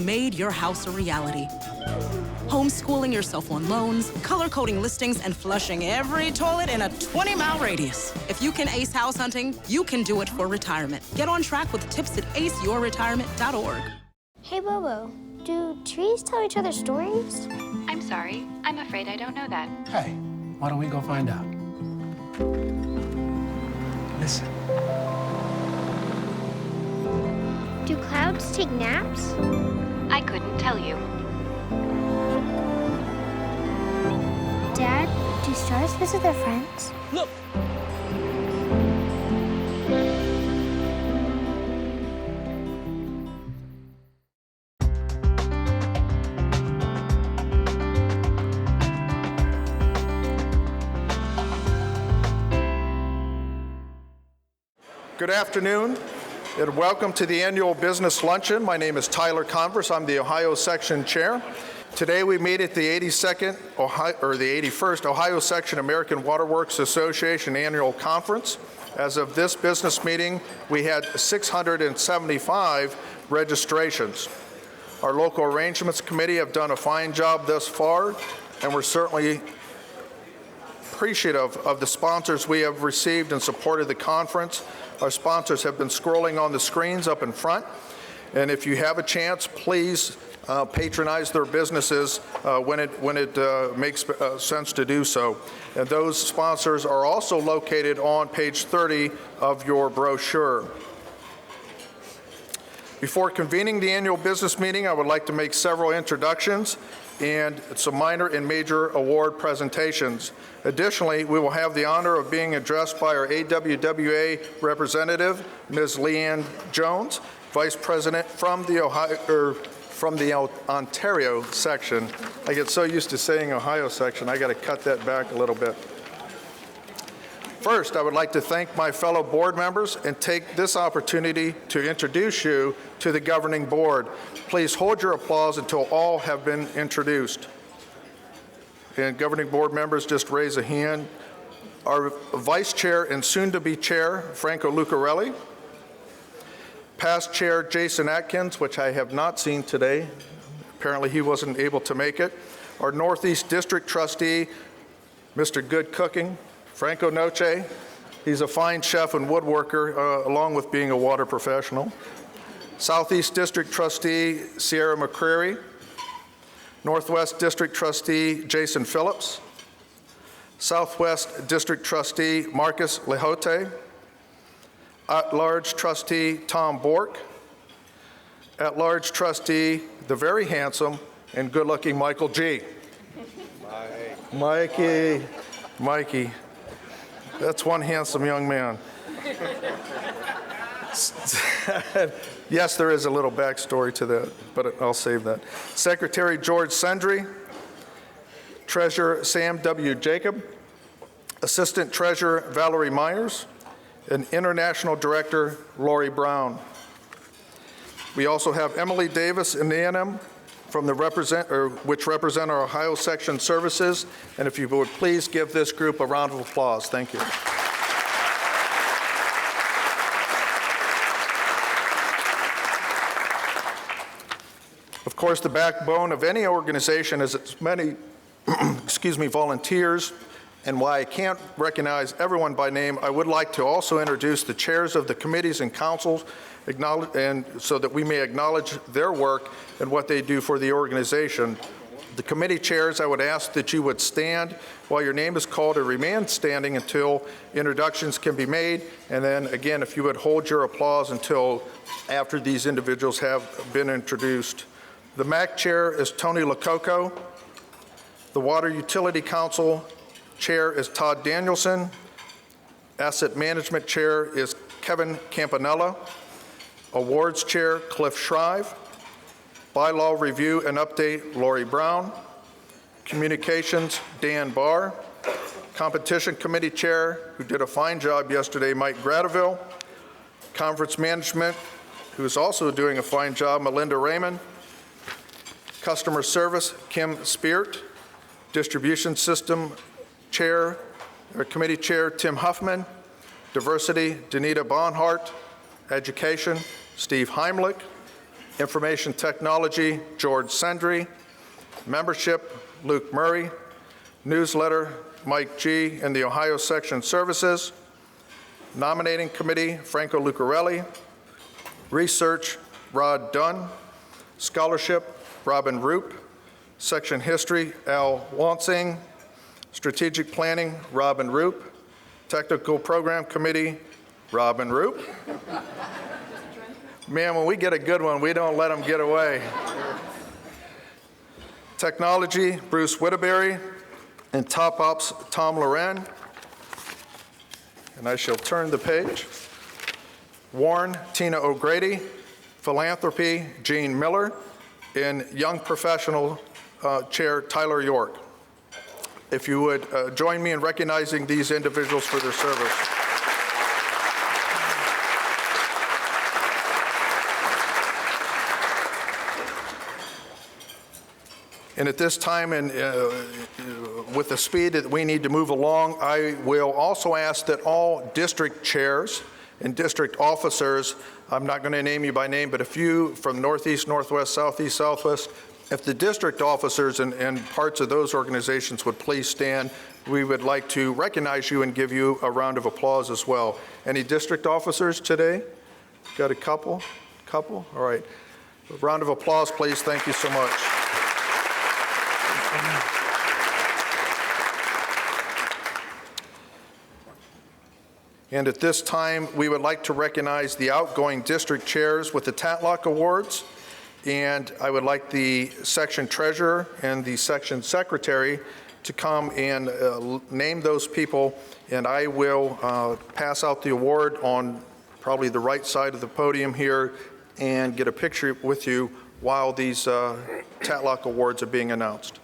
made your house a reality. Homeschooling your cell phone loans, color-coding listings, and flushing every toilet in a 20-mile radius. If you can ace house hunting, you can do it for retirement. Get on track with tips at aceyourretirement.org. Hey, Bobo, do trees tell each other stories? I'm sorry. I'm afraid I don't know that. Hey, why don't we go find out? Listen. Do clouds take naps? I couldn't tell you. Dad, do stars visit their friends? Look. Good afternoon, and welcome to the annual business luncheon. My name is Tyler Converse. I'm the Ohio Section Chair. Today we meet at the 81st Ohio Section American Waterworks Association Annual Conference. As of this business meeting, we had 675 registrations. Our local arrangements committee have done a fine job thus far, and we're certainly appreciative of the sponsors we have received in support of the conference. Our sponsors have been scrolling on the screens up in front, and if you have a chance, please patronize their businesses when it makes sense to do so. And those sponsors are also located on page 30 of your brochure. Before convening the annual business meeting, I would like to make several introductions and some minor and major award presentations. Additionally, we will have the honor of being addressed by our AWWA representative, Ms. Leanne Jones, Vice President from the Ontario section. I get so used to saying Ohio section, I got to cut that back a little bit. First, I would like to thank my fellow board members and take this opportunity to introduce you to the governing board. Please hold your applause until all have been introduced. And governing board members, just raise a hand. Our vice chair and soon-to-be chair, Franco Lucarelli. Past chair, Jason Atkins, which I have not seen today. Apparently he wasn't able to make it. Our Northeast District trustee, Mr. Good Cooking, Franco Noce. He's a fine chef and woodworker, along with being a water professional. Southeast District trustee, Sierra McCreary. Northwest District trustee, Jason Phillips. Southwest District trustee, Marcus Lehote. At-large trustee, Tom Bork. At-large trustee, the very handsome and good-looking Michael G. Mikey. That's one handsome young man. Yes, there is a little backstory to that, but I'll save that. Secretary George Sendry, Treasurer Sam W. Jacob, Assistant Treasurer Valerie Myers, and International Director Lori Brown. We also have Emily Davis and A&M from the which represent our Ohio Section Services, and if you would please give this group a round of applause. Thank you. Of course, the backbone of any organization is its many volunteers, and while I can't recognize everyone by name, I would like to also introduce the chairs of the committees and councils, and so that we may acknowledge their work and what they do for the organization. The committee chairs, I would ask that you would stand while your name is called or remain standing until introductions can be made, and then again, if you would hold your applause until after these individuals have been introduced. The MAC chair is Tony Lococo. The Water Utility Council chair is Todd Danielson. Asset Management chair is Kevin Campanella. Awards chair, Cliff Shrive. Bylaw Review and Update, Lori Brown. Communications, Dan Barr. Competition Committee Chair, who did a fine job yesterday, Mike Gradeville. Conference Management, who is also doing a fine job, Melinda Raymond. Customer Service, Kim Speart. Distribution System Chair, or Committee Chair, Tim Huffman. Diversity, Danita Bonhart. Education, Steve Heimlich. Information Technology, George Sendry. Membership, Luke Murray. Newsletter, Mike G. and the Ohio Section Services. Nominating Committee, Franco Lucarelli. Research, Rod Dunn. Scholarship, Robin Roop. Section History, Al Wansing. Strategic Planning, Robin Roop. Technical Program Committee, Robin Roop. Man, when we get a good one, we don't let them get away. Technology, Bruce Whitterberry. And Top Ops, Tom Loren. And I shall turn the page. Warren, Tina O'Grady. Philanthropy, Gene Miller. And Young Professional Chair, Tyler York. If you would join me in recognizing these individuals for their service. And at this time, and with the speed that we need to move along, I will also ask that all district chairs and district officers, I'm not going to name you by name, but a few from Northeast, Northwest, Southeast, Southwest, if the district officers and parts of those organizations would please stand, we would like to recognize you and give you a round of applause as well. Any district officers today? Got a couple? Couple? All right. A round of applause, please. Thank you so much. And at this time, we would like to recognize the outgoing district chairs with the Tatlock Awards. And I would like the section treasurer and the section secretary to come and name those people. And I will pass out the award on probably the right side of the podium here and get a picture with you while these Tatlock Awards are being announced.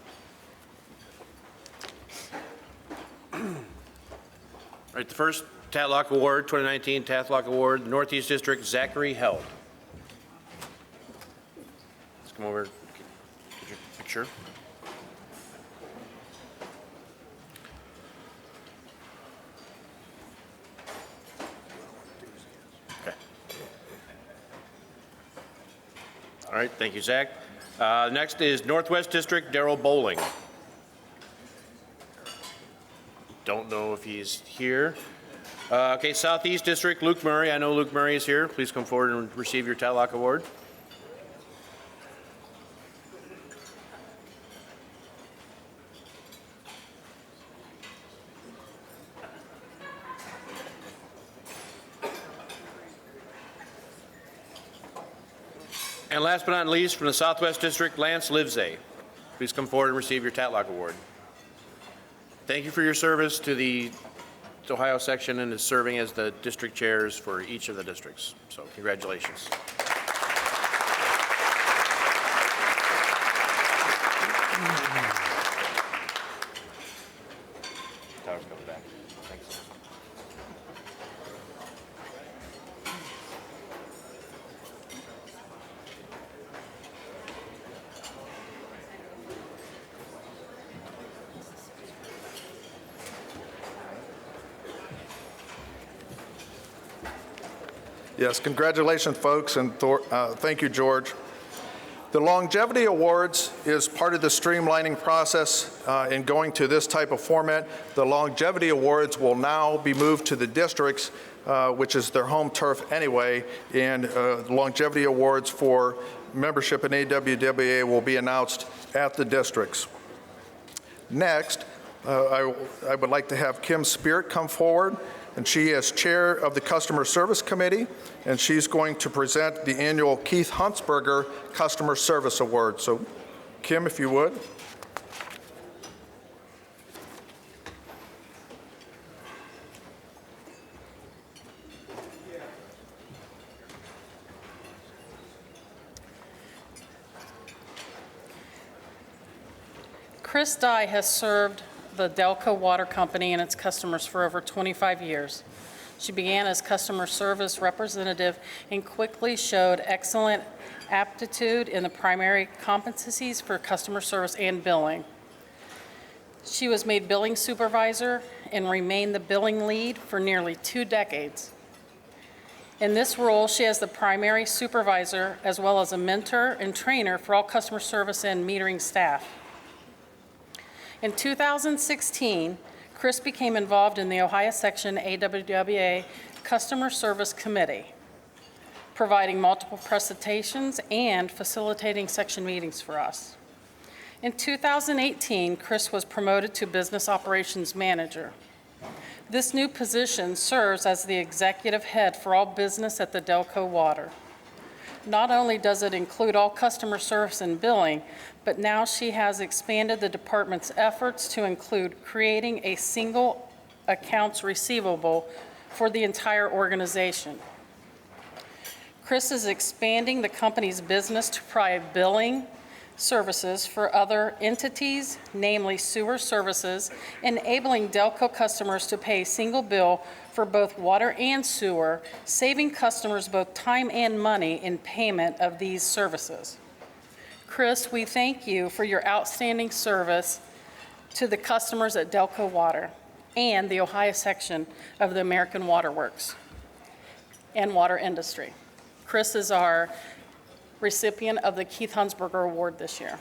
All right, the first Tatlock Award, 2019 Tatlock Award, Northeast District, Zachary Held. Let's come over, get your picture. Okay. All right, thank you, Zach. Next is Northwest District, Darrell Bowling. Don't know if he's here. Okay, Southeast District, Luke Murray. I know Luke Murray is here. Please come forward and receive your Tatlock Award. And last but not least, from the Southwest District, Lance Livesay. Please come forward and receive your Tatlock Award. Thank you for your service to the Ohio section and is serving as the district chairs for each of the districts. So congratulations. Tyler's coming back. Thanks. Yes, congratulations, folks, and thank you, George. The Longevity Awards is part of the streamlining process in going to this type of format. The Longevity Awards will now be moved to the districts, which is their home turf anyway, and the Longevity Awards for membership in AWWA will be announced at the districts. Next, I would like to have Kim Spirit come forward, and she is chair of the Customer Service Committee, and she's going to present the annual Keith Huntsberger Customer Service Award. So, Kim, if you would. Chris Dye has served the Delco Water Company and its customers for over 25 years. She began as customer service representative and quickly showed excellent aptitude in the primary competencies for customer service and billing. She was made billing supervisor and remained the billing lead for nearly 2 decades. In this role, she is the primary supervisor as well as a mentor and trainer for all customer service and metering staff. In 2016, Chris became involved in the Ohio Section OAWWA Customer Service Committee, providing multiple presentations and facilitating section meetings for us. In 2018, Chris was promoted to Business Operations Manager. This new position serves as the executive head for all business at the Delco Water. Not only does it include all customer service and billing, but now she has expanded the department's efforts to include creating a single accounts receivable for the entire organization. Chris is expanding the company's business to provide billing services for other entities, namely sewer services, enabling Delco customers to pay a single bill for both water and sewer, saving customers both time and money in payment of these services. Chris, we thank you for your outstanding service to the customers at Delco Water and the Ohio section of the American Water Works and water industry. Chris is our recipient of the Keith Hunsberger Award this year.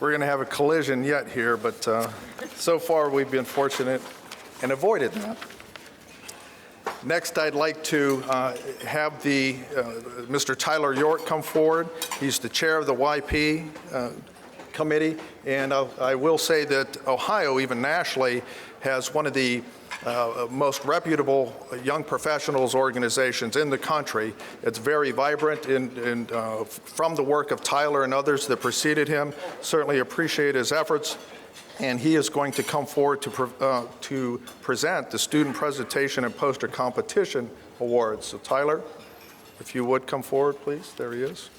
We're going to have a collision yet here, but so far we've been fortunate and avoided that. Next, I'd like to have Mr. Tyler York come forward. He's the chair of the YP committee, and I will say that Ohio, even nationally, has one of the most reputable young professionals organizations in the country. It's very vibrant, and from the work of Tyler and others that preceded him, certainly appreciate his efforts. And he is going to come forward to present the Student Presentation and Poster Competition Awards. So Tyler, if you would come forward, please. There he is.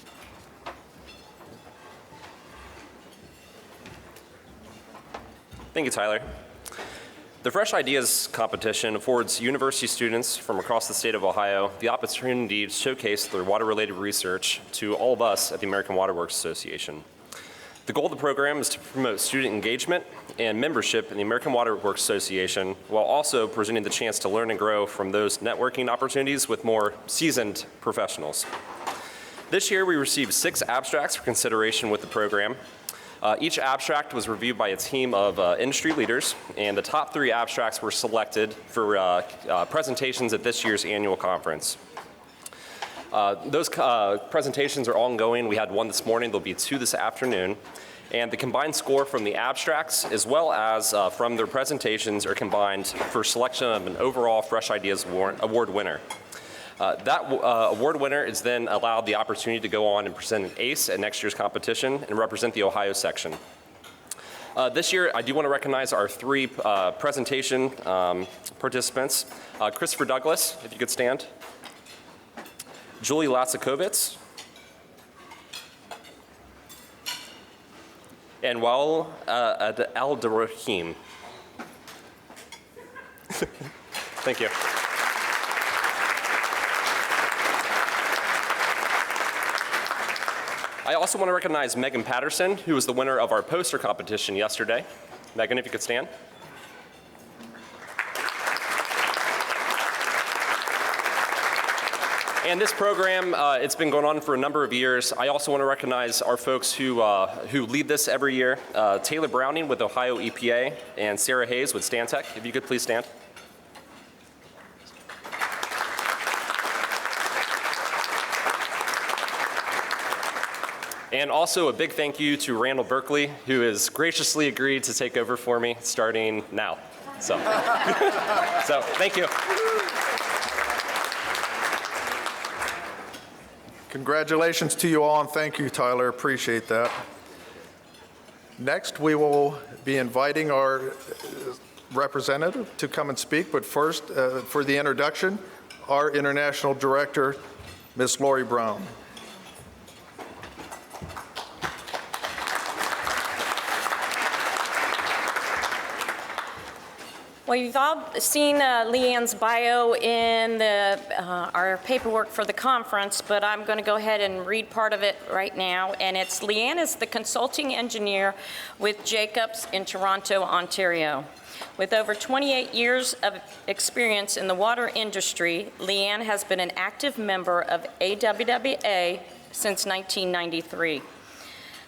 Thank you, Tyler. The Fresh Ideas Competition affords university students from across the state of Ohio the opportunity to showcase their water-related research to all of us at the American Water Works Association. The goal of the program is to promote student engagement and membership in the American Water Works Association, while also presenting the chance to learn and grow from those networking opportunities with more seasoned professionals. This year, we received 6 abstracts for consideration with the program. Each abstract was reviewed by a team of industry leaders, and the top 3 abstracts were selected for presentations at this year's annual conference. Those presentations are ongoing. We had one this morning. There'll be 2 this afternoon. And the combined score from the abstracts as well as from their presentations are combined for selection of an overall Fresh Ideas Award winner. That award winner is then allowed the opportunity to go on and present an ACE at next year's competition and represent the Ohio section. This year, I do want to recognize our 3 presentation participants. Christopher Douglas, if you could stand. Julie Latsakovitz. And Wael Al-Darahim. Thank you. I also want to recognize Megan Patterson, who was the winner of our poster competition yesterday. Megan, if you could stand. And this program, it's been going on for a number of years. I also want to recognize our folks who lead this every year. Taylor Browning with Ohio EPA and Sarah Hayes with Stantec. If you could please stand. And also a big thank you to Randall Berkeley, who has graciously agreed to take over for me starting now. So thank you. Congratulations to you all, and thank you, Tyler. Appreciate that. Next, we will be inviting our representative to come and speak, but first, for the introduction, our International Director, Ms. Lori Brown. Well, you've all seen Leanne's bio in our paperwork for the conference, but I'm going to go ahead and read part of it right now. And it's Leanne is the consulting engineer with Jacobs in Toronto, Ontario. With over 28 years of experience in the water industry, Leanne has been an active member of OAWWA since 1993.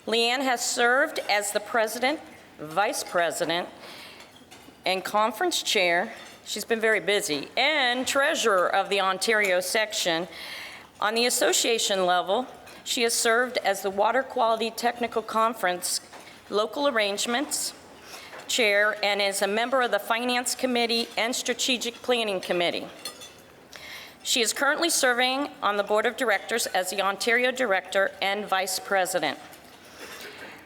Leanne has served as the president, vice president, and conference chair, she's been very busy, and treasurer of the Ontario section. On the association level, she has served as the Water Quality Technical Conference Local Arrangements chair and is a member of the Finance Committee and Strategic Planning Committee. She is currently serving on the Board of Directors as the Ontario Director and Vice President.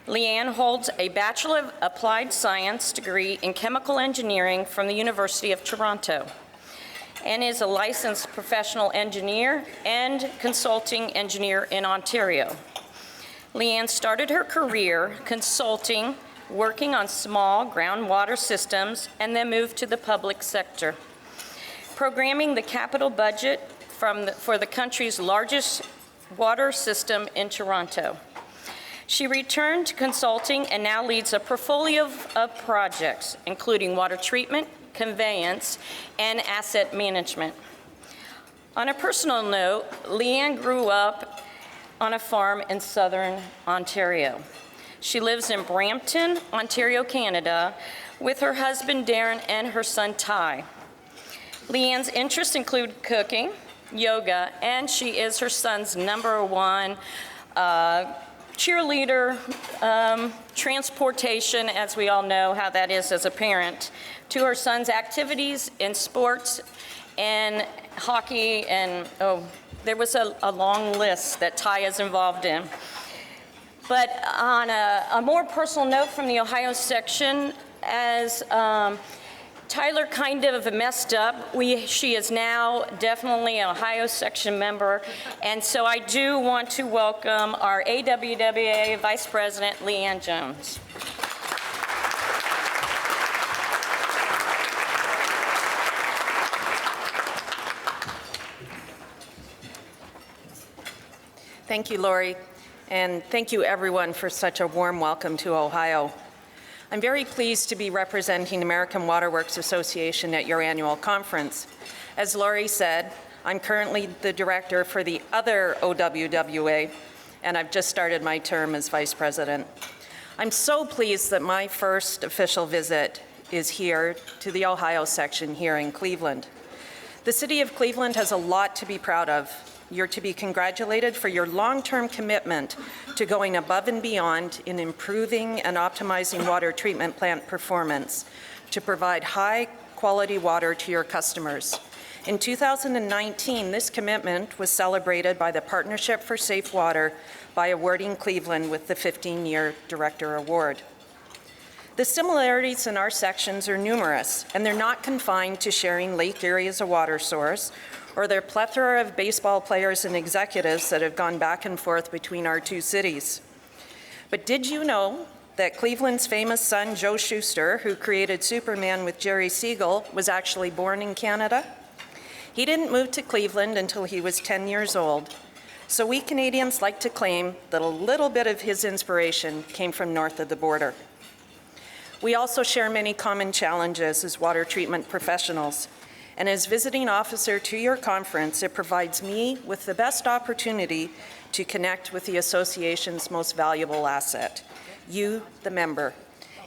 Leanne holds a Bachelor of Applied Science degree in Chemical Engineering from the University of Toronto and is a licensed professional engineer and consulting engineer in Ontario. Leanne started her career consulting, working on small groundwater systems, and then moved to the public sector, programming the capital budget for the country's largest water system in Toronto. She returned to consulting and now leads a portfolio of projects, including water treatment, conveyance, and asset management. On a personal note, Leanne grew up on a farm in southern Ontario. She lives in Brampton, Ontario, Canada, with her husband Darren and her son Ty. Leanne's interests include cooking, yoga, and she is her son's #1 cheerleader, transportation, as we all know how that is as a parent, to her son's activities in sports and hockey, and there was a long list that Ty is involved in. But on a more personal note from the Ohio section, as Tyler kind of messed up. She is now definitely an Ohio section member. And so I do want to welcome our OAWWA Vice President, Leanne Jones. Thank you, Lori. And thank you, everyone, for such a warm welcome to Ohio. I'm very pleased to be representing American Water Works Association at your annual conference. As Lori said, I'm currently the director for the other OWWA, and I've just started my term as vice president. I'm so pleased that my first official visit is here to the Ohio section here in Cleveland. The city of Cleveland has a lot to be proud of. You're to be congratulated for your long-term commitment to going above and beyond in improving and optimizing water treatment plant performance to provide high-quality water to your customers. In 2019, this commitment was celebrated by the Partnership for Safe Water by awarding Cleveland with the 15-year Director Award. The similarities in our sections are numerous, and they're not confined to sharing Lake Erie as a water source or their plethora of baseball players and executives that have gone back and forth between our two cities. But did you know that Cleveland's famous son, Joe Shuster, who created Superman with Jerry Siegel, was actually born in Canada? He didn't move to Cleveland until he was 10 years old. So we Canadians like to claim that a little bit of his inspiration came from north of the border. We also share many common challenges as water treatment professionals. And as visiting officer to your conference, it provides me with the best opportunity to connect with the association's most valuable asset, you, the member,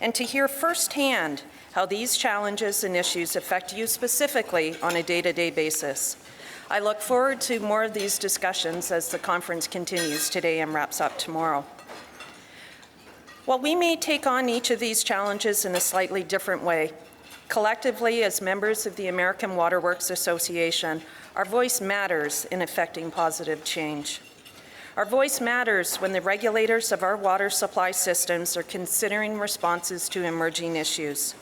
and to hear firsthand how these challenges and issues affect you specifically on a day-to-day basis. I look forward to more of these discussions as the conference continues today and wraps up tomorrow. While we may take on each of these challenges in a slightly different way, collectively, as members of the American Water Works Association, our voice matters in effecting positive change. Our voice matters when the regulators of our water supply systems are considering responses to emerging issues.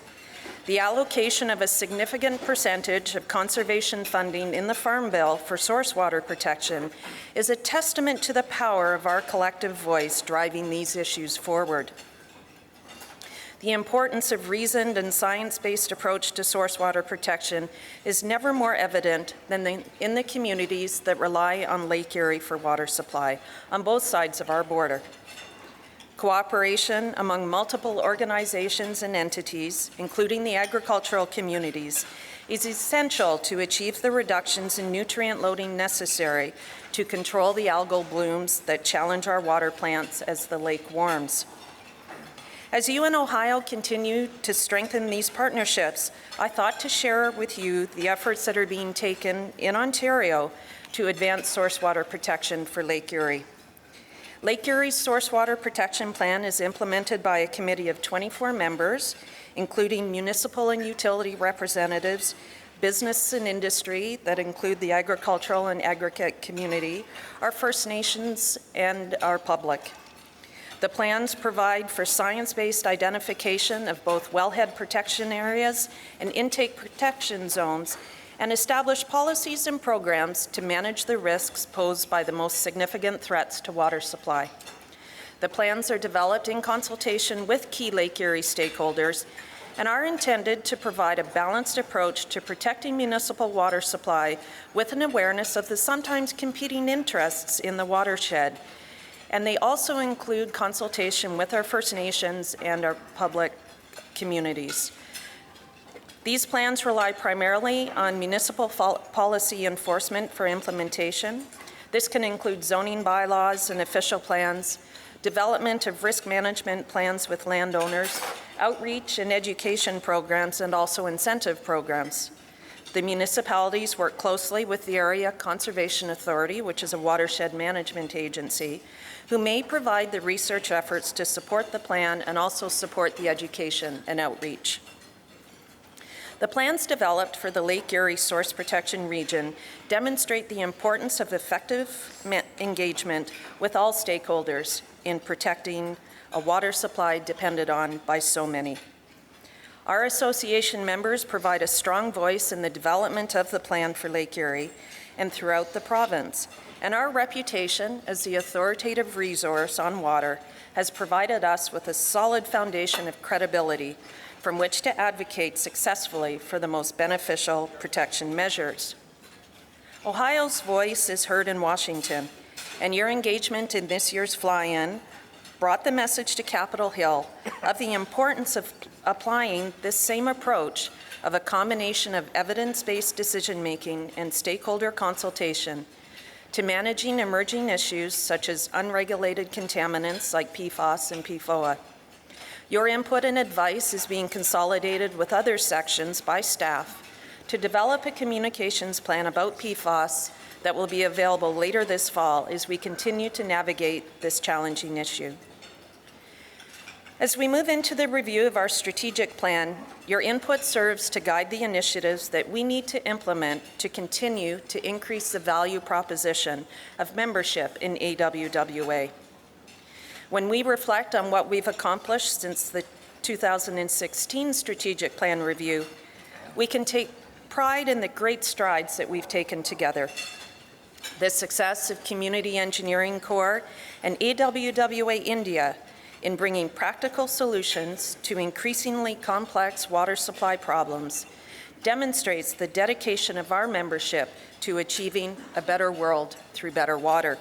The allocation of a significant percentage of conservation funding in the Farm Bill for source water protection is a testament to the power of our collective voice driving these issues forward. The importance of reasoned and science-based approach to source water protection is never more evident than in the communities that rely on Lake Erie for water supply on both sides of our border. Cooperation among multiple organizations and entities, including the agricultural communities, is essential to achieve the reductions in nutrient loading necessary to control the algal blooms that challenge our water plants as the lake warms. As you in Ohio continue to strengthen these partnerships, I thought to share with you the efforts that are being taken in Ontario to advance source water protection for Lake Erie. Lake Erie's Source Water Protection Plan is implemented by a committee of 24 members, including municipal and utility representatives, business and industry that include the agricultural and aggregate community, our First Nations, and our public. The plans provide for science-based identification of both wellhead protection areas and intake protection zones, and establish policies and programs to manage the risks posed by the most significant threats to water supply. The plans are developed in consultation with key Lake Erie stakeholders and are intended to provide a balanced approach to protecting municipal water supply with an awareness of the sometimes competing interests in the watershed. And they also include consultation with our First Nations and our public communities. These plans rely primarily on municipal policy enforcement for implementation. This can include zoning bylaws and official plans, development of risk management plans with landowners, outreach and education programs, and also incentive programs. The municipalities work closely with the Area Conservation Authority, which is a watershed management agency, who may provide the research efforts to support the plan and also support the education and outreach. The plans developed for the Lake Erie Source Protection Region demonstrate the importance of effective engagement with all stakeholders in protecting a water supply depended on by so many. Our association members provide a strong voice in the development of the plan for Lake Erie and throughout the province, and our reputation as the authoritative resource on water has provided us with a solid foundation of credibility from which to advocate successfully for the most beneficial protection measures. Ohio's voice is heard in Washington, and your engagement in this year's fly-in brought the message to Capitol Hill of the importance of applying this same approach of a combination of evidence-based decision-making and stakeholder consultation to managing emerging issues such as unregulated contaminants like PFAS and PFOA. Your input and advice is being consolidated with other sections by staff to develop a communications plan about PFAS that will be available later this fall as we continue to navigate this challenging issue. As we move into the review of our strategic plan, your input serves to guide the initiatives that we need to implement to continue to increase the value proposition of membership in AWWA. When we reflect on what we've accomplished since the 2016 strategic plan review, we can take pride in the great strides that we've taken together. The success of Community Engineering Corps and AWWA India in bringing practical solutions to increasingly complex water supply problems demonstrates the dedication of our membership to achieving a better world through better water.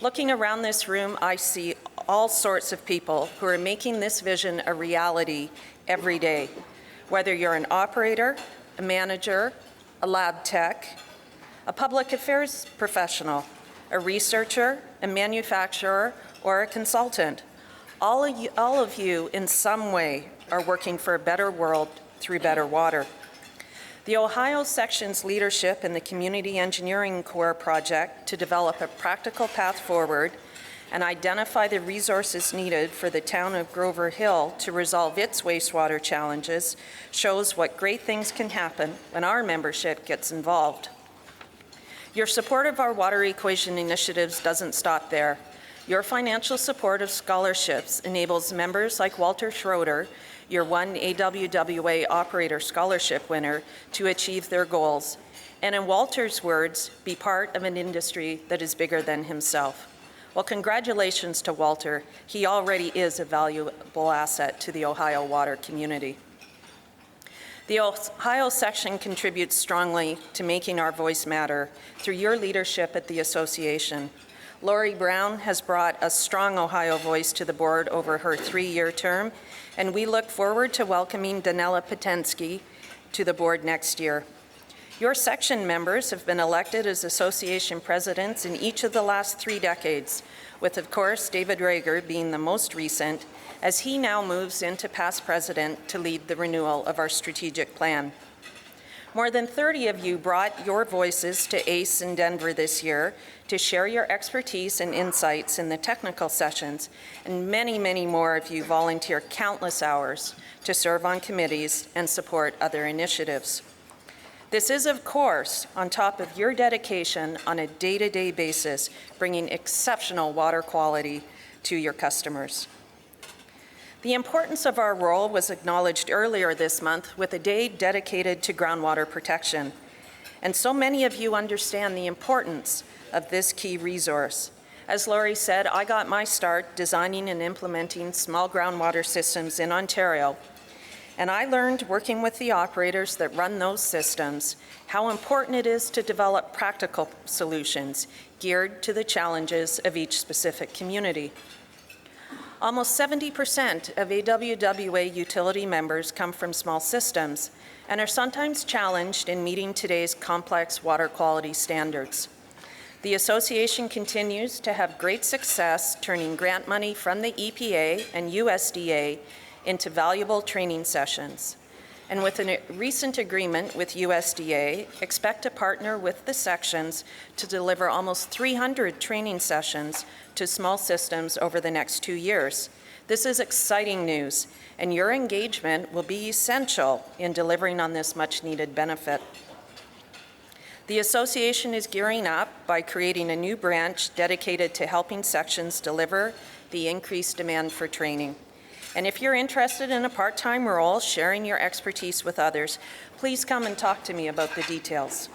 Looking around this room, I see all sorts of people who are making this vision a reality every day, whether you're an operator, a manager, a lab tech, a public affairs professional, a researcher, a manufacturer, or a consultant. All of you in some way are working for a better world through better water. The Ohio section's leadership in the Community Engineering Corps project to develop a practical path forward and identify the resources needed for the town of Grover Hill to resolve its wastewater challenges shows what great things can happen when our membership gets involved. Your support of our water equation initiatives doesn't stop there. Your financial support of scholarships enables members like Walter Schroeder, your one AWWA Operator Scholarship winner, to achieve their goals. And in Walter's words, be part of an industry that is bigger than himself. Well, congratulations to Walter. He already is a valuable asset to the Ohio water community. The Ohio section contributes strongly to making our voice matter through your leadership at the association. Lori Brown has brought a strong Ohio voice to the board over her 3-year term, and we look forward to welcoming Danella Potensky to the board next year. Your section members have been elected as association presidents in each of the last 3 decades, with, of course, David Rager being the most recent, as he now moves into past president to lead the renewal of our strategic plan. More than 30 of you brought your voices to ACE in Denver this year to share your expertise and insights in the technical sessions, and many, many more of you volunteer countless hours to serve on committees and support other initiatives. This is, of course, on top of your dedication on a day-to-day basis, bringing exceptional water quality to your customers. The importance of our role was acknowledged earlier this month with a day dedicated to groundwater protection. And so many of you understand the importance of this key resource. As Lori said, I got my start designing and implementing small groundwater systems in Ontario. And I learned working with the operators that run those systems how important it is to develop practical solutions geared to the challenges of each specific community. Almost 70% of AWWA utility members come from small systems and are sometimes challenged in meeting today's complex water quality standards. The association continues to have great success turning grant money from the EPA and USDA into valuable training sessions. And with a recent agreement with USDA, expect to partner with the sections to deliver almost 300 training sessions to small systems over the next 2 years. This is exciting news, and your engagement will be essential in delivering on this much-needed benefit. The association is gearing up by creating a new branch dedicated to helping sections deliver the increased demand for training. And if you're interested in a part-time role, sharing your expertise with others, please come and talk to me about the details.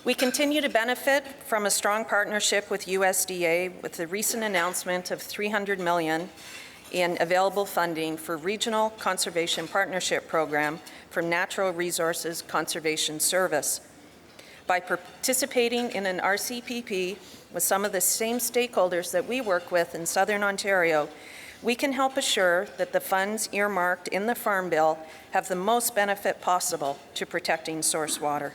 We continue to benefit from a strong partnership with USDA with the recent announcement of $300 million in available funding for Regional Conservation Partnership Program from Natural Resources Conservation Service. By participating in an RCPP with some of the same stakeholders that we work with in Southern Ontario, we can help assure that the funds earmarked in the Farm Bill have the most benefit possible to protecting source water.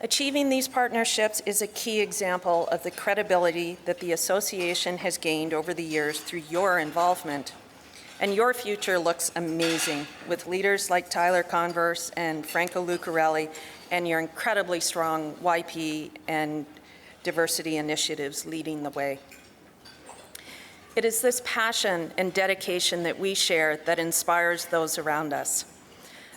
Achieving these partnerships is a key example of the credibility that the association has gained over the years through your involvement. And your future looks amazing with leaders like Tyler Converse and Franco Lucarelli and your incredibly strong YP and diversity initiatives leading the way. It is this passion and dedication that we share that inspires those around us.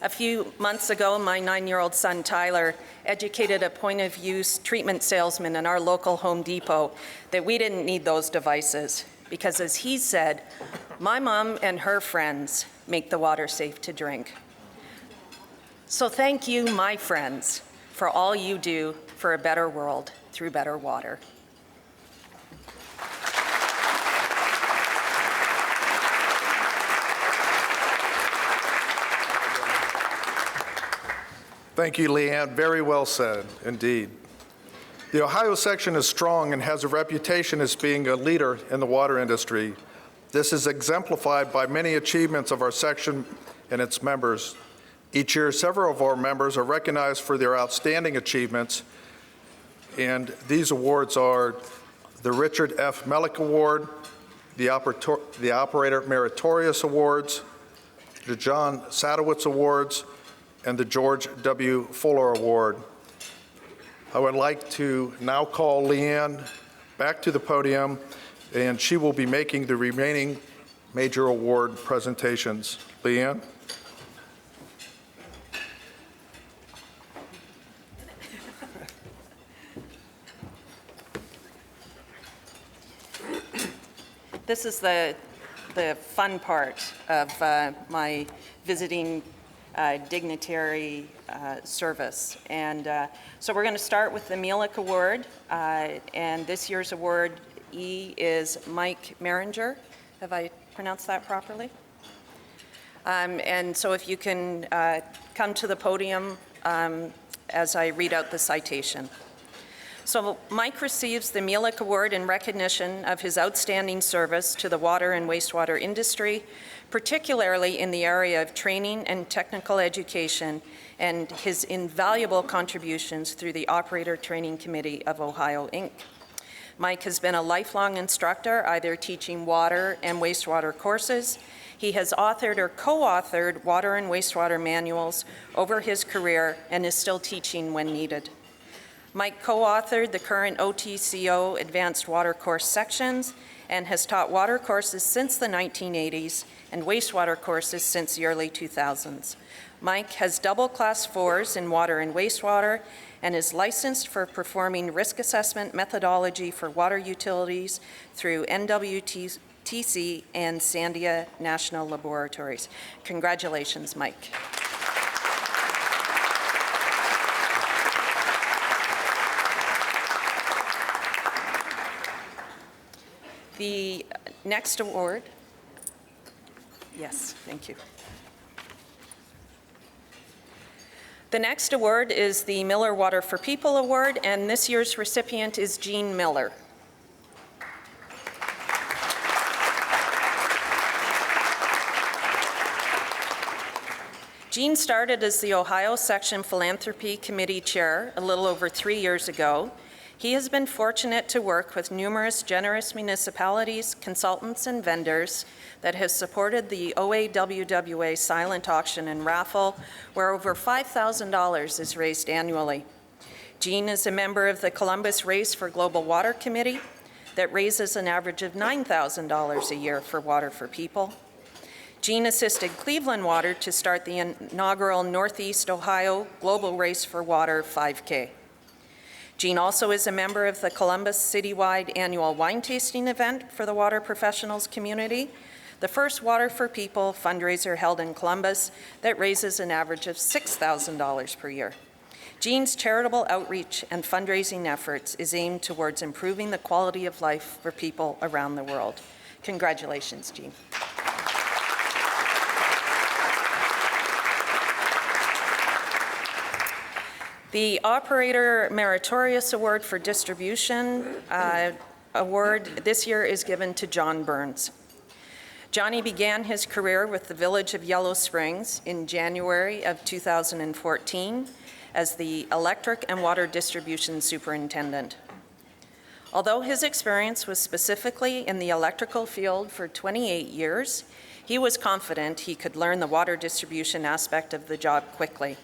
A few months ago, my 9-year-old son, Tyler, educated a point-of-use treatment salesman in our local Home Depot that we didn't need those devices because, as he said, my mom and her friends make the water safe to drink. So thank you, my friends, for all you do for a better world through better water. Thank you, Leanne. Very well said, indeed. The Ohio section is strong and has a reputation as being a leader in the water industry. This is exemplified by many achievements of our section and its members. Each year, several of our members are recognized for their outstanding achievements, and these awards are the Richard F. Mellick Award, the Operator Meritorious Awards, the John Sadowitz Awards, and the George W. Fuller Award. I would like to now call Leanne back to the podium, and she will be making the remaining major award presentations. Leanne? This is the fun part of my visiting dignitary service. And so we're going to start with the Mielek Award. And this year's award is Mike Maringer. Have I pronounced that properly? And so if you can come to the podium as I read out the citation. So Mike receives the Mielek Award in recognition of his outstanding service to the water and wastewater industry, particularly in the area of training and technical education, and his invaluable contributions through the Operator Training Committee of Ohio, Inc. Mike has been a lifelong instructor, either teaching water and wastewater courses. He has authored or co-authored water and wastewater manuals over his career and is still teaching when needed. Mike co-authored the current OTCO Advanced Water Course sections and has taught water courses since the 1980s and wastewater courses since the early 2000s. Mike has double Class 4s in water and wastewater and is licensed for performing risk assessment methodology for water utilities through NWTC and Sandia National Laboratories. Congratulations, Mike. The next award, yes, thank you. The next award is the Miller Water for People Award, and this year's recipient is Jean Miller. Jean started as the Ohio Section Philanthropy Committee Chair a little over 3 years ago. He has been fortunate to work with numerous generous municipalities, consultants, and vendors that has supported the OAWWA silent auction and raffle, where over $5,000 is raised annually. Jean is a member of the Columbus Race for Global Water Committee that raises an average of $9,000 a year for Water for People. Jean assisted Cleveland Water to start the inaugural Northeast Ohio Global Race for Water 5K. Jean also is a member of the Columbus Citywide Annual Wine Tasting Event for the water professionals community, the first Water for People fundraiser held in Columbus that raises an average of $6,000 per year. Jean's charitable outreach and fundraising efforts is aimed towards improving the quality of life for people around the world. Congratulations, Jean. The Operator Meritorious Award for Distribution award this year is given to John Burns. Johnny began his career with the Village of Yellow Springs in January of 2014 as the Electric and Water Distribution Superintendent. Although his experience was specifically in the electrical field for 28 years, he was confident he could learn the water distribution aspect of the job quickly.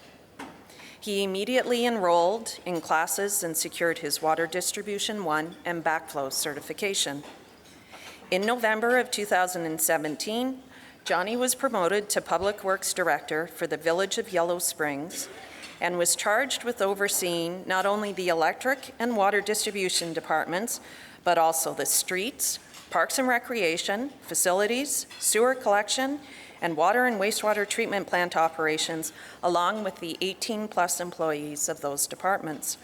He immediately enrolled in classes and secured his Water Distribution 1 and Backflow certification. In November of 2017, Johnny was promoted to Public Works Director for the Village of Yellow Springs and was charged with overseeing not only the electric and water distribution departments, but also the streets, parks and recreation, facilities, sewer collection, and water and wastewater treatment plant operations, along with the 18-plus employees of those departments.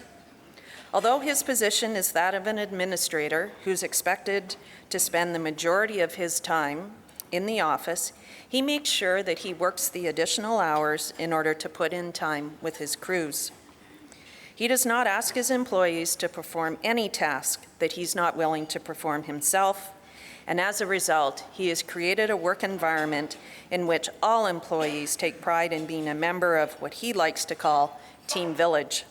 Although his position is that of an administrator who's expected to spend the majority of his time in the office, he makes sure that he works the additional hours in order to put in time with his crews. He does not ask his employees to perform any task that he's not willing to perform himself, and as a result, he has created a work environment in which all employees take pride in being a member of what he likes to call Team Village.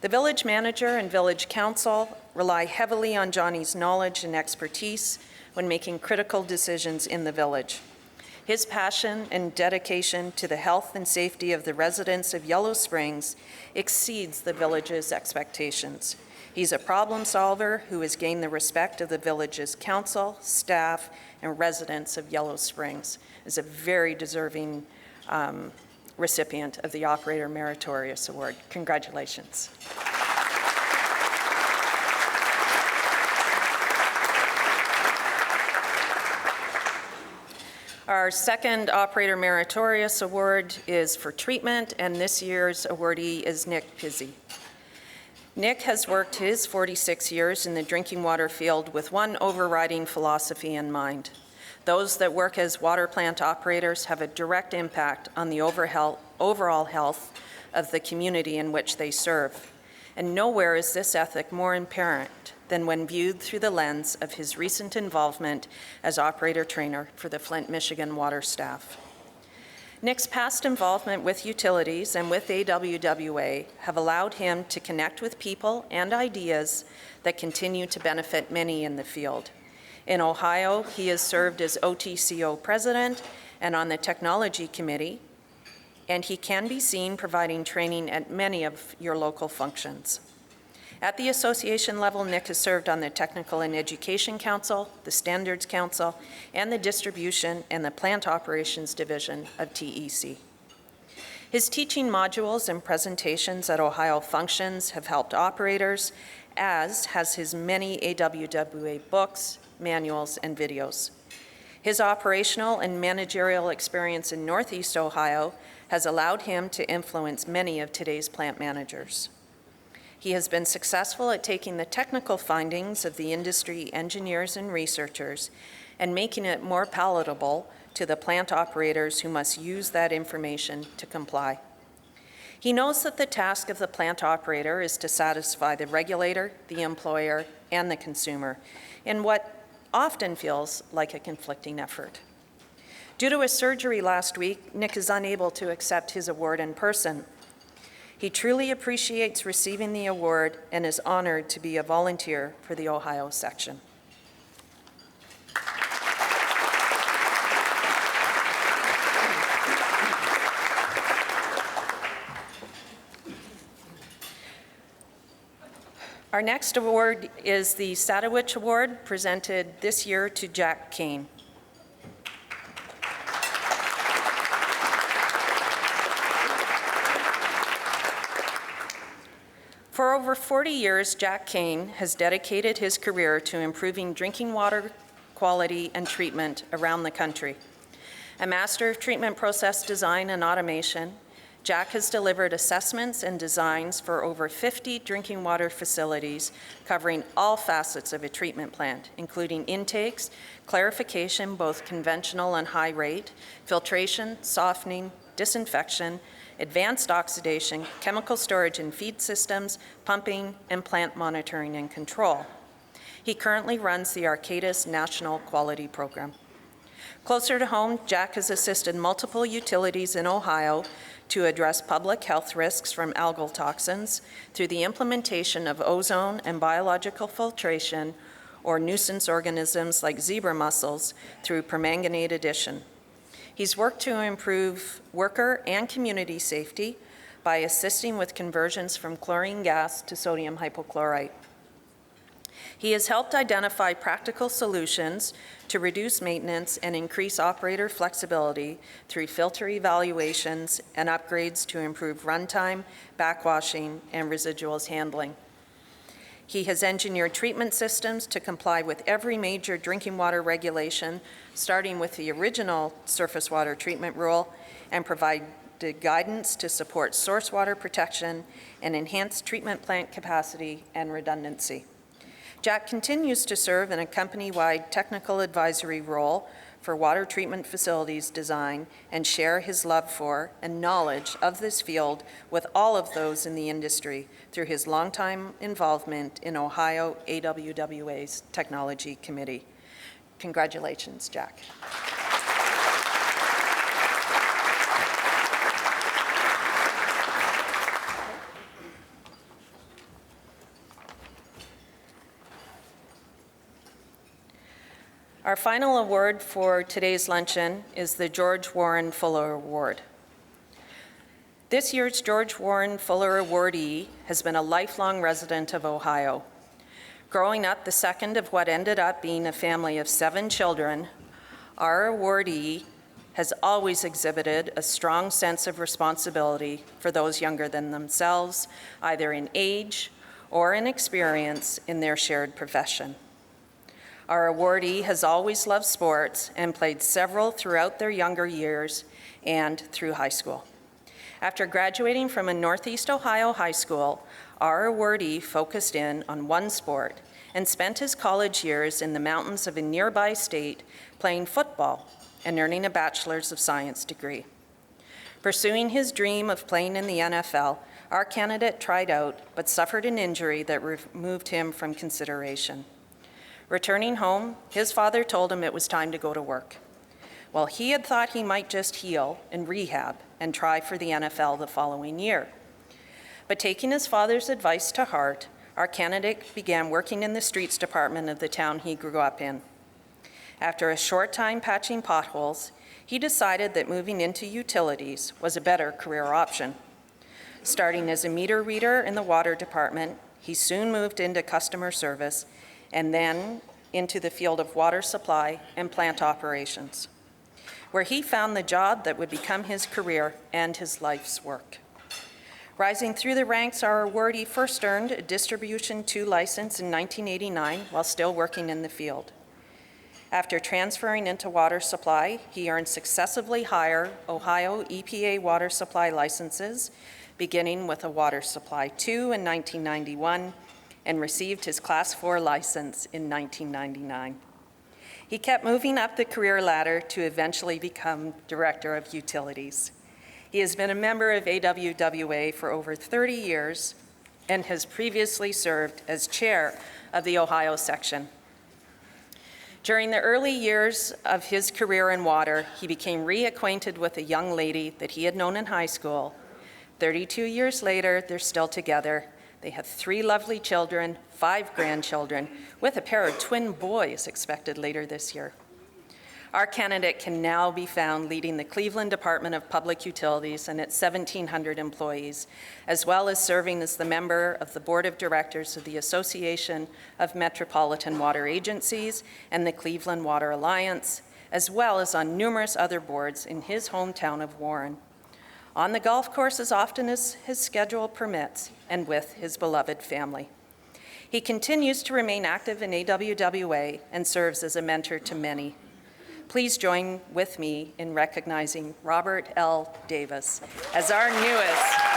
The village manager and village council rely heavily on Johnny's knowledge and expertise when making critical decisions in the village. His passion and dedication to the health and safety of the residents of Yellow Springs exceeds the village's expectations. He's a problem solver who has gained the respect of the village's council, staff, and residents of Yellow Springs. Is a very deserving recipient of the Operator Meritorious Award. Congratulations. Our second Operator Meritorious Award is for treatment, and this year's awardee is Nick Pizzi. Nick has worked his 46 years in the drinking water field with one overriding philosophy in mind. Those that work as water plant operators have a direct impact on the overall health of the community in which they serve. And nowhere is this ethic more apparent than when viewed through the lens of his recent involvement as operator trainer for the Flint, Michigan water staff. Nick's past involvement with utilities and with OAWWA have allowed him to connect with people and ideas that continue to benefit many in the field. In Ohio, he has served as OTCO president and on the technology committee, and he can be seen providing training at many of your local functions. At the association level, Nick has served on the Technical and Education Council, the Standards Council, and the Distribution and the Plant Operations Division of TEC. His teaching modules and presentations at Ohio functions have helped operators, as has his many OAWWA books, manuals, and videos. His operational and managerial experience in Northeast Ohio has allowed him to influence many of today's plant managers. He has been successful at taking the technical findings of the industry engineers and researchers and making it more palatable to the plant operators who must use that information to comply. He knows that the task of the plant operator is to satisfy the regulator, the employer, and the consumer in what often feels like a conflicting effort. Due to a surgery last week, Nick is unable to accept his award in person. He truly appreciates receiving the award and is honored to be a volunteer for the Ohio section. Our next award is the Sadowich Award, presented this year to Jack Kane. For over 40 years, Jack Kane has dedicated his career to improving drinking water quality and treatment around the country. A master of treatment process design and automation, Jack has delivered assessments and designs for over 50 drinking water facilities covering all facets of a treatment plant, including intakes, clarification, both conventional and high rate, filtration, softening, disinfection, advanced oxidation, chemical storage and feed systems, pumping, and plant monitoring and control. He currently runs the Arcadis National Quality Program. Closer to home, Jack has assisted multiple utilities in Ohio to address public health risks from algal toxins through the implementation of ozone and biological filtration or nuisance organisms like zebra mussels through permanganate addition. He's worked to improve worker and community safety by assisting with conversions from chlorine gas to sodium hypochlorite. He has helped identify practical solutions to reduce maintenance and increase operator flexibility through filter evaluations and upgrades to improve runtime, backwashing, and residuals handling. He has engineered treatment systems to comply with every major drinking water regulation, starting with the original surface water treatment rule, and provided guidance to support source water protection and enhance treatment plant capacity and redundancy. Jack continues to serve in a company-wide technical advisory role for water treatment facilities design and share his love for and knowledge of this field with all of those in the industry through his longtime involvement in Ohio OAWWA's Technology Committee. Congratulations, Jack. Our final award for today's luncheon is the George Warren Fuller Award. This year's George Warren Fuller awardee has been a lifelong resident of Ohio. Growing up the second of what ended up being a family of 7 children, our awardee has always exhibited a strong sense of responsibility for those younger than themselves, either in age or in experience in their shared profession. Our awardee has always loved sports and played several throughout their younger years and through high school. After graduating from a Northeast Ohio high school, our awardee focused in on one sport and spent his college years in the mountains of a nearby state playing football and earning a Bachelor's of Science degree. Pursuing his dream of playing in the NFL, our candidate tried out but suffered an injury that removed him from consideration. Returning home, his father told him it was time to go to work. Well, he had thought he might just heal and rehab and try for the NFL the following year. But taking his father's advice to heart, our candidate began working in the streets department of the town he grew up in. After a short time patching potholes, he decided that moving into utilities was a better career option. Starting as a meter reader in the water department, he soon moved into customer service and then into the field of water supply and plant operations, where he found the job that would become his career and his life's work. Rising through the ranks, our awardee first earned a Distribution 2 license in 1989 while still working in the field. After transferring into water supply, he earned successively higher Ohio EPA water supply licenses, beginning with a Water Supply 2 in 1991, and received his Class 4 license in 1999. He kept moving up the career ladder to eventually become Director of Utilities. He has been a member of OAWWA for over 30 years and has previously served as chair of the Ohio section. During the early years of his career in water, he became reacquainted with a young lady that he had known in high school. 32 years later, they're still together. They have 3 lovely children, 5 grandchildren, with a pair of twin boys expected later this year. Our candidate can now be found leading the Cleveland Department of Public Utilities and its 1,700 employees, as well as serving as the member of the Board of Directors of the Association of Metropolitan Water Agencies and the Cleveland Water Alliance, as well as on numerous other boards in his hometown of Warren. On the golf course as often as his schedule permits, and with his beloved family. He continues to remain active in OAWWA and serves as a mentor to many. Please join with me in recognizing Robert L. Davis as our newest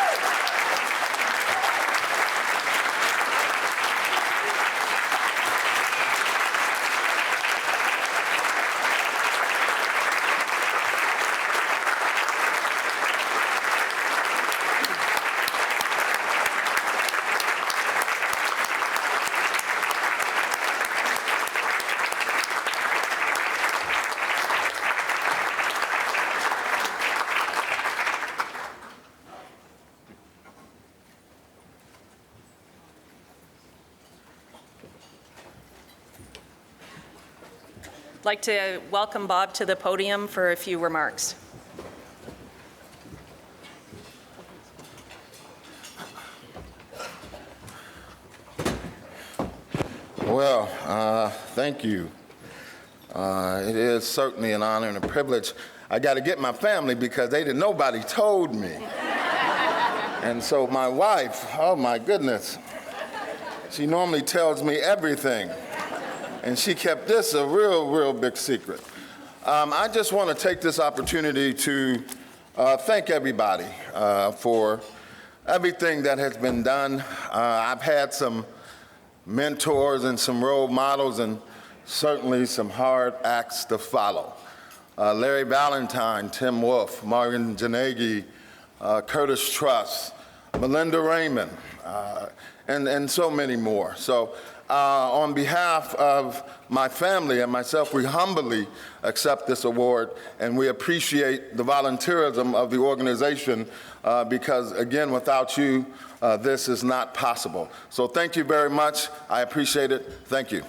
I'd like to welcome Bob to the podium for a few remarks. Well, thank you. It is certainly an honor and a privilege. I got to get my family because nobody told me. And so my wife, oh my goodness, she normally tells me everything. And she kept this a real big secret. I just want to take this opportunity to thank everybody for everything that has been done. I've had some mentors and some role models and certainly some hard acts to follow. Larry Valentine, Tim Wolf, Marvin Janegi, Curtis Truss, Melinda Raymond, and so many more. So on behalf of my family and myself, we humbly accept this award, and we appreciate the volunteerism of the organization because, again, without you, this is not possible. So thank you very much. I appreciate it. Thank you.